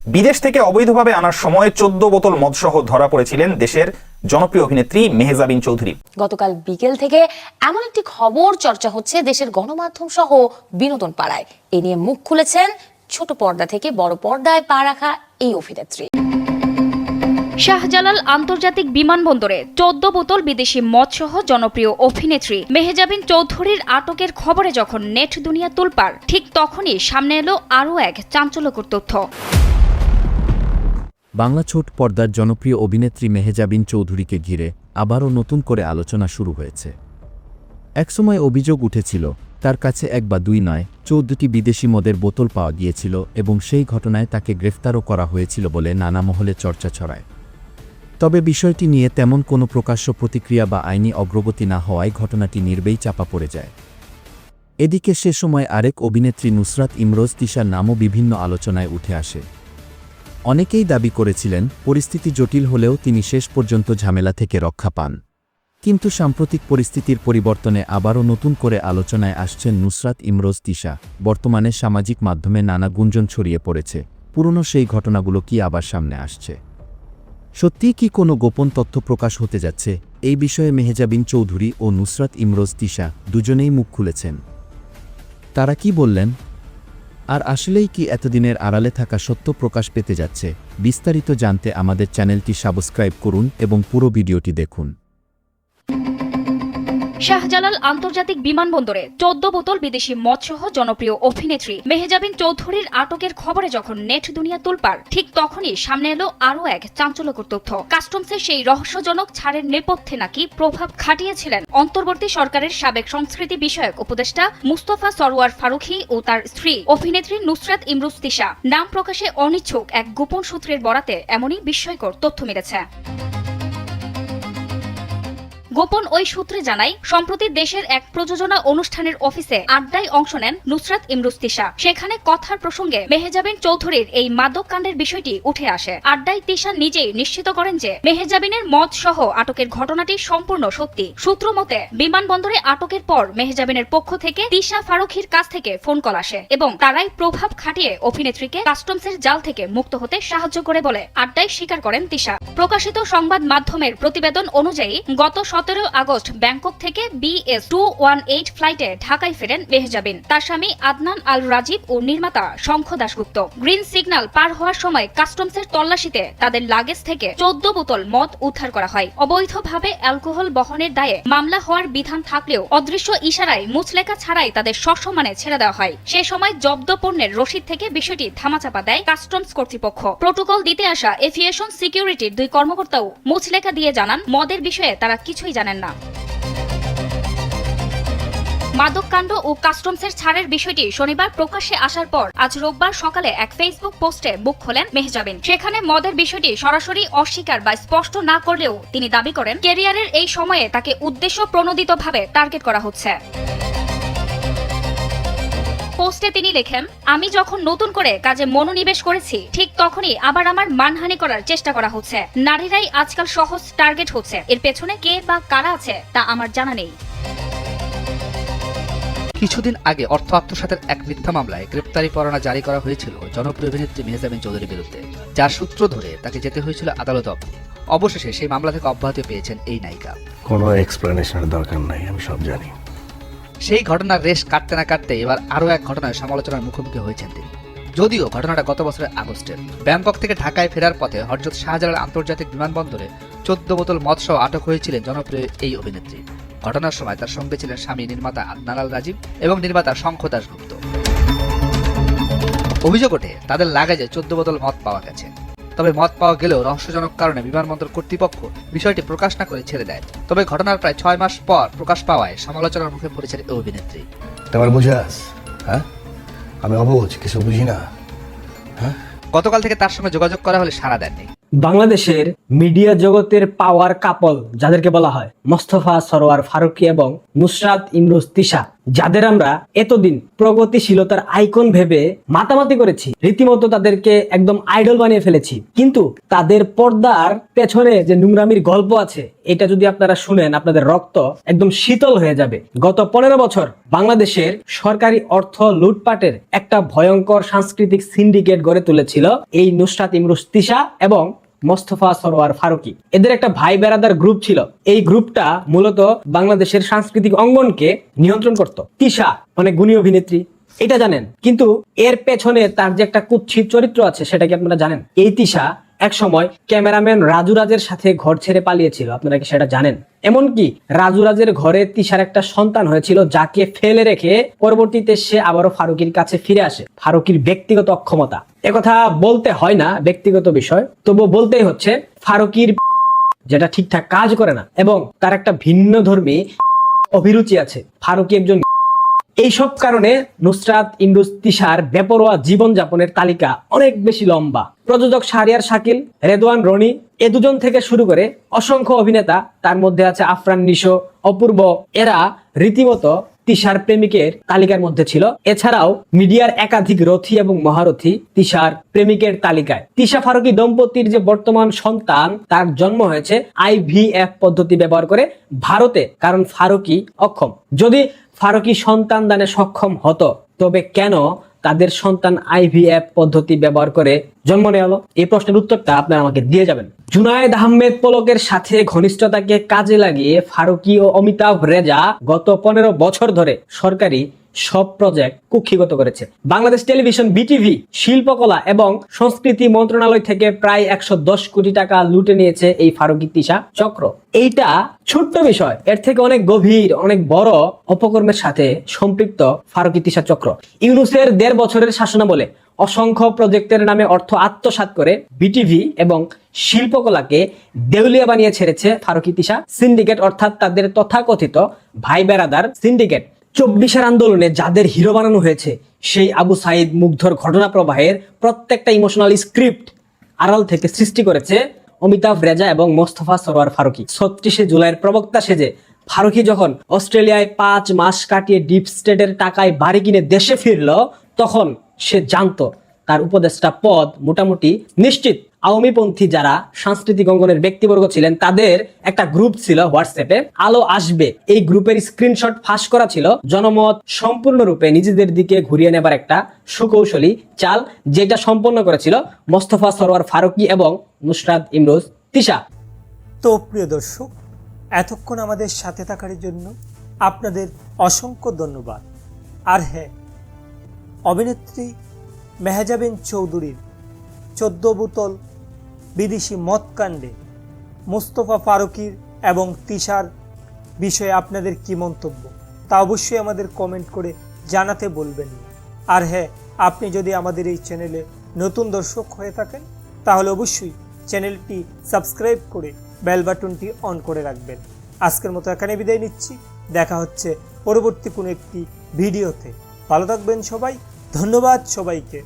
বিদেশ থেকে অবৈধভাবে আনার সময় 14 বোতল মদসহ ধরা পড়েছিলেন দেশের জনপ্রিয় অভিনেত্রী মেহজাবিন চৌধুরী। গতকাল বিকেল থেকে এমন একটি খবর চর্চা হচ্ছে দেশের গণমাধ্যম সহ বিনোদন পাড়ায়। এ নিয়ে মুখ খুলেছেন ছোট পর্দা থেকে বড় পর্দায় পা রাখা এই অভিনেত্রী। শাহজালাল আন্তর্জাতিক বিমানবন্দরে 14 বোতল বিদেশি মদসহ জনপ্রিয় অভিনেত্রী মেহজাবিন চৌধুরীর আটকের খবরে যখন নেট দুনিয়া তোলপাড়, ঠিক তখনই সামনে এলো আরও এক চাঞ্চল্যকর তথ্য। বাংলা ছোট পর্দার জনপ্রিয় অভিনেত্রী মেহজাবিন চৌধুরীকে ঘিরে আবারও নতুন করে আলোচনা শুরু হয়েছে। একসময় অভিযোগ উঠেছিল তার কাছে এক বা দুই নয় 14টি বিদেশি মদের বোতল পাওয়া গিয়েছিল এবং সেই ঘটনায় তাকে গ্রেফতারও করা হয়েছিল বলে নানা মহলে চর্চা ছড়ায়। তবে বিষয়টি নিয়ে তেমন কোনো প্রকাশ্য প্রতিক্রিয়া বা আইনি অগ্রগতি না হওয়ায় ঘটনাটি নির্বেই চাপা পড়ে যায়। এদিকে সে সময় আরেক অভিনেত্রী নুসরাত ইমরোজ তিশার নামও বিভিন্ন আলোচনায় উঠে আসে। অনেকেই দাবি করেছিলেন পরিস্থিতি জটিল হলেও তিনি শেষ পর্যন্ত ঝামেলা থেকে রক্ষা পান। কিন্তু সাম্প্রতিক পরিস্থিতির পরিবর্তনে আবারও নতুন করে আলোচনায় আসছেন নুসরাত ইমরোজ তিশা। বর্তমানে সামাজিক মাধ্যমে নানা গুঞ্জন ছড়িয়ে পড়েছে, পুরনো সেই ঘটনাগুলো কি আবার সামনে আসছে? সত্যিই কি কোনো গোপন তথ্য প্রকাশ হতে যাচ্ছে? এই বিষয়ে মেহজাবিন চৌধুরী ও নুসরাত ইমরোজ তিশা দুজনেই মুখ খুলেছেন। তারা কি বললেন? আর আসলেই কি এতদিনের আড়ালে থাকা সত্য প্রকাশ পেতে যাচ্ছে? বিস্তারিত জানতে আমাদের চ্যানেলটি সাবস্ক্রাইব করুন এবং পুরো ভিডিওটি দেখুন। শাহজালাল আন্তর্জাতিক বিমানবন্দরে 14 বোতল বিদেশি মদসহ জনপ্রিয় অভিনেত্রী মেহজাবিন চৌধুরীর আটকের খবরে যখন নেট দুনিয়া তোলপাড়, ঠিক তখনই সামনে এলো আরও এক চাঞ্চল্যকর তথ্য। কাস্টমসের সেই রহস্যজনক ছাড়ের নেপথ্যে নাকি প্রভাব খাটিয়েছিলেন অন্তর্বর্তী সরকারের সাবেক সংস্কৃতি বিষয়ক উপদেষ্টা মুস্তফা সরওয়ার ফারুকী ও তার স্ত্রী অভিনেত্রী নুসরাত ইমরোজ তিশা। নাম প্রকাশে অনিচ্ছুক এক গোপন সূত্রের বরাতে এমনই বিস্ময়কর তথ্য মিলেছে। গোপন ওই সূত্রে জানায়, সম্প্রতি দেশের এক প্রযোজনা অনুষ্ঠানের অফিসে আড্ডায় অংশ নেন নুসরাত ইমরোজ তিশা। সেখানে কথার প্রসঙ্গে মেহজাবিন চৌধুরীর এই মাদক কাণ্ডের বিষয়টি উঠে আসে। আড্ডায় তিশা নিজেই নিশ্চিত করেন যে মেহজাবিনের মদ সহ আটকের ঘটনাটি সম্পূর্ণ সত্যি। সূত্র মতে বিমানবন্দরে আটকের পর মেহজাবিনের পক্ষ থেকে তিশা ফারুকীর কাছ থেকে ফোন কল আসে এবং তারাই প্রভাব খাটিয়ে অভিনেত্রীকে কাস্টমসের জাল থেকে মুক্ত হতে সাহায্য করে বলে আড্ডায় স্বীকার করেন তিশা। প্রকাশিত সংবাদ মাধ্যমের প্রতিবেদন অনুযায়ী গত 17 আগস্ট ব্যাংকক থেকে BS218 ফ্লাইটে ঢাকায় ফেরেন মেহজাবিন। তার স্বামী আদনান আল রাজীব ও নির্মাতা শঙ্খ দাশগুপ্ত। গ্রিন সিগন্যাল পার হওয়ার সময় কাস্টমসের তল্লাশিতে তাদের লাগেজ থেকে 14 বোতল মদ উদ্ধার করা হয়। অবৈধভাবে অ্যালকোহল বহনের দায়ে মামলা হওয়ার বিধান থাকলেও অদৃশ্য ইশারায় মুচলেখা ছাড়াই তাদের সসম্মানে ছেড়ে দেওয়া হয়। সে সময় জব্দ পণ্যের রসিদ থেকে বিষয়টি ধামাচাপা দেয় কাস্টমস কর্তৃপক্ষ। প্রোটোকল দিতে আসা এভিয়েশন সিকিউরিটির 2 কর্মকর্তাও মুচলেখা দিয়ে জানান মদের বিষয়ে তারা কিছুই জানেন না। মাদক কাণ্ড ও কাস্টমসের ছাড়ের বিষয়টি শনিবার প্রকাশ্যে আসার পর আজ রোববার সকালে এক ফেসবুক পোস্টে মুখ খোলেন মেহজাবিন। সেখানে মদের বিষয়টি সরাসরি অস্বীকার বা স্পষ্ট না করলেও তিনি দাবি করেন ক্যারিয়ারের এই সময়ে তাকে উদ্দেশ্য প্রণোদিতভাবে টার্গেট করা হচ্ছে। পোস্টে তিনি লেখেন, আমি যখন নতুন করে কাজে মনোনিবেশ করেছি ঠিক তখনই আবার আমার মানহানি করার চেষ্টা করা হচ্ছে। নারীরাই আজকাল সহজ টার্গেট হচ্ছে। এর পেছনে কে বা কারা আছে তা আমার জানা নেই। কিছুদিন আগে অর্থ আত্মসাতের এক মিথ্যা মামলায় গ্রেপ্তারি পরোয়ানা জারি করা হয়েছিল জনপ্রিয় অভিনেত্রী মেহজাবিন চৌধুরীর বিরুদ্ধে, যার সূত্র ধরে তাকে যেতে হয়েছিল আদালত। অবশেষে সেই মামলা থেকে অব্যাহতি পেয়েছেন এই নায়িকা। কোনো এক্সপ্লেনেশনের দরকার নাই, আমি সব জানি। সেই ঘটনার রেশ কাটতে না কাটতে এবার আরও এক ঘটনায় সমালোচনার মুখোমুখি হয়েছেন তিনি। যদিও ঘটনাটা গত বছরের আগস্টের। ব্যাংকক থেকে ঢাকায় ফেরার পথে হযরত শাহজালাল আন্তর্জাতিক বিমানবন্দরে 14 বোতল মদসহ আটক হয়েছিলেন জনপ্রিয় এই অভিনেত্রী। ঘটনার সময় তার সঙ্গে ছিলেন স্বামী নির্মাতা আদনান আল রাজীব এবং নির্মাতা শঙ্খ দাশগুপ্ত। অভিযোগ ওঠে তাদের লাগেজে 14 বোতল মদ পাওয়া গেছে। তবে মদ পাওয়া গেলেও রহস্যজনক কারণে বিমানবন্দর কর্তৃপক্ষ বিষয়টি প্রকাশ না করে ছেড়ে দেয়। তবে ঘটনার প্রায় 6 মাস পর প্রকাশ পাওয়ায় সমালোচনার মুখে পড়েছেন এই অভিনেত্রী। তোমার বুঝাস? হ্যাঁ, আমি অবুঝ, কিছু বুঝি না। হ্যাঁ, গতকাল থেকে তার সঙ্গে যোগাযোগ করা হলে সাড়া দেননি। বাংলাদেশের মিডিয়া জগতের পাওয়ার কাপল যাদেরকে বলা হয় মোস্তফা সরওয়ার ফারুকী এবং নুসরাত ইমরোজ তিশা, যাদের আমরা এতদিন প্রগতিশীলতার আইকন ভেবে মাতামাতি করেছি, রীতিমতো তাদেরকে একদম আইডল বানিয়ে ফেলেছি, কিন্তু তাদের পর্দার পেছনে যে নোংরামির গল্প আছে এটা যদি আপনারা শুনেন আপনাদের রক্ত একদম শীতল হয়ে যাবে। গত 15 বছর বাংলাদেশের সরকারি অর্থ লুটপাটের একটা ভয়ঙ্কর সাংস্কৃতিক সিন্ডিকেট গড়ে তুলেছিল এই নুসরাত ইমরোজ তিশা এবং মোস্তফা সরোয়ার ফারুকী। এদের একটা ভাই বেরাদার গ্রুপ ছিল। এই গ্রুপটা মূলত বাংলাদেশের সাংস্কৃতিক অঙ্গনকে নিয়ন্ত্রণ করত। তিশা অনেক গুণী অভিনেত্রী, এটা জানেন, কিন্তু এর পেছনে তার যে একটা কুৎসিত চরিত্র আছে সেটা কি আপনারা জানেন? এই তিশা এক সময় ক্যামেরাম্যান রাজু রাজের সাথে ঘর ছেড়ে পালিয়েছিল, আপনারা কি সেটা জানেন? এমনকি রাজু রাজের ঘরে তিশার একটা সন্তান হয়েছিল যাকে ফেলে রেখে পরবর্তীতে সে আবারও ফারুকীর কাছে ফিরে আসে। ফারুকীর ব্যক্তিগত অক্ষমতা, একথা বলতে হয় না, ব্যক্তিগত বিষয়, তবু বলতেই হচ্ছে। ফারুকীর যেটা ঠিকঠাক কাজ করে না এবং তার একটা ভিন্ন ধর্মী অভিরুচি আছে। ফারুকী একজন এইসব কারণে নুসরাত ইমরোজ তিশার বেপরোয়া জীবনযাপনের তালিকা অনেক বেশি লম্বা। প্রযোজক শাহরিয়ার শাকিল, রেদওয়ান রনি, এ দুজন থেকে শুরু করে অসংখ্য অভিনেতা, তার মধ্যে আছে আফরান নিশো, অপূর্ব, এরা রীতিমতো তিশার প্রেমিকের তালিকার মধ্যে ছিল। এছাড়াও মিডিয়ার একাধিক রথী এবং মহারথী তিশার প্রেমিকের তালিকায়। তিশা ফারুকী দম্পতির যে বর্তমান সন্তান তার জন্ম হয়েছে IVF পদ্ধতি ব্যবহার করে ভারতে, কারণ ফারুকী অক্ষম। যদি ফারুকী সন্তান দানে সক্ষম হতো তবে কেন তাদের সন্তান IVF পদ্ধতি ব্যবহার করে জন্ম নেওয়া হলো? এই প্রশ্নের উত্তরটা আপনারা আমাকে দিয়ে যাবেন। জুনায়েদ আহমেদ পলকের সাথে ঘনিষ্ঠতাকে কাজে লাগিয়ে ফারুকী ও অমিতাভ রেজা গত 15 বছর ধরে সরকারি সব প্রজেক্ট কুক্ষিগত করেছে। বাংলাদেশ টেলিভিশন, বিটিভি, শিল্পকলা এবং সংস্কৃতি মন্ত্রণালয় থেকে প্রায় 110 কোটি টাকা লুটে নিয়েছে এই ফারুকী তিশা চক্র। এইটা ছোট্ট বিষয়, এর থেকে অনেক গভীর, অনেক বড় অপকর্মের সাথে সম্পৃক্ত ফারুকী তিশা চক্র। ইউনূসের 1.5 বছরের শাসনামলে অসংখ্য প্রজেক্টের নামে অর্থ আত্মসাৎ করে বিটিভি এবং শিল্পকলাকে দেউলিয়া বানিয়ে ছেড়েছে ফারুকী তিশা সিন্ডিকেট, অর্থাৎ তাদের তথাকথিত ভাই বেরাদার সিন্ডিকেট। 24-এর আন্দোলনে যাদের হিরো বানানো হয়েছে সেই আবু সাইদ মুগ্ধর ঘটনা প্রবাহের প্রত্যেকটা ইমোশনাল স্ক্রিপ্ট আড়াল থেকে সৃষ্টি করেছে অমিতাভ রেজা এবং মোস্তফা সরোয়ার ফারুকী। 36শে জুলাইয়ের প্রবক্তা সেজে ফারুকী যখন অস্ট্রেলিয়ায় 5 মাস কাটিয়ে ডিপ স্টেটের টাকায় বাড়ি কিনে দেশে ফিরল, তখন সে জানতো তার উপদেষ্টা পদ মোটামুটি নিশ্চিত। আওয়ামীপন্থী যারা সাংস্কৃতিক অঙ্গনের ব্যক্তিবর্গ ছিলেন তাদের একটা গ্রুপ ছিল হোয়াটসঅ্যাপে, আলো আসবে। এই গ্রুপের স্ক্রিনশট ফাঁস করা ছিল জনমত সম্পূর্ণরূপে নিজেদের দিকে ঘুরিয়ে নেবার একটা সুকৌশলী চাল, যেটা সম্পন্ন করেছিল মোস্তফা সরোয়ার ফারুকী এবং নুসরাত ইমরোজ তিশা। তো প্রিয় দর্শক, এতক্ষণ আমাদের সাথে থাকার জন্য আপনাদের অসংখ্য ধন্যবাদ। আর হ্যাঁ, অভিনেত্রী মেহজাবিন চৌধুরীর 14 বোতল বিদেশি মদ কাণ্ডে মোস্তফা ফারুকীর এবং তিশার বিষয়ে আপনাদের কি মন্তব্য তা অবশ্যই আমাদের কমেন্ট করে জানাতে বলবেন না। আর হ্যাঁ, আপনি যদি আমাদের এই চ্যানেলে নতুন দর্শক হয়ে থাকেন তাহলে অবশ্যই চ্যানেলটি সাবস্ক্রাইব করে বেল বাটনটি অন করে রাখবেন। আজকের মতো এখানে বিদায় নিচ্ছি, দেখা হচ্ছে পরবর্তী কোনো একটি ভিডিওতে। ভালো থাকবেন সবাই, ধন্যবাদ সবাইকে।